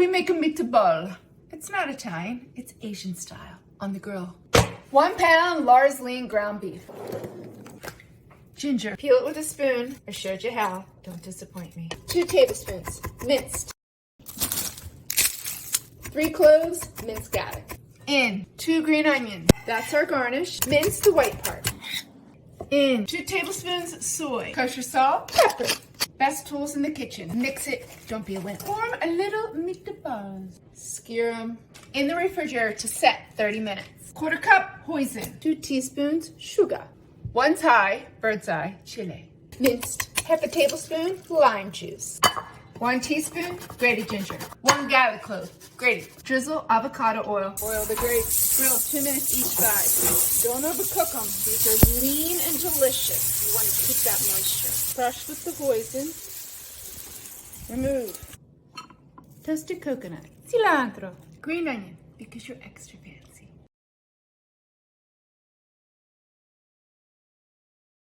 we make a meatball. It's not Italian, it's Asian style on the grill. 1 pound Lars lean ground beef. Ginger. Peel it with a spoon. I showed you how. Don't disappoint me. 2 tablespoons minced. 3 cloves minced garlic. In 2 green onions. That's our garnish. Mince the white part. In 2 tablespoons soy. Kosher salt. Pepper. Best tools in the kitchen. Mix it. Don't be a wimp. Form a little meatballs. Skewer them in the refrigerator to set 30 minutes. 1/4 cup hoisin. 2 teaspoons sugar. 1 Thai bird's eye chili. Minced 1/2 tablespoon lime juice. 1 teaspoon grated ginger. 1 garlic clove grated. Drizzle avocado oil. Oil the grapes. Grill 2 minutes each side. Don't overcook them. These are lean and delicious. You want to keep that moisture. Brush with the hoisin. Remove. Toasted coconut. Cilantro. Green onion because you're extra fancy.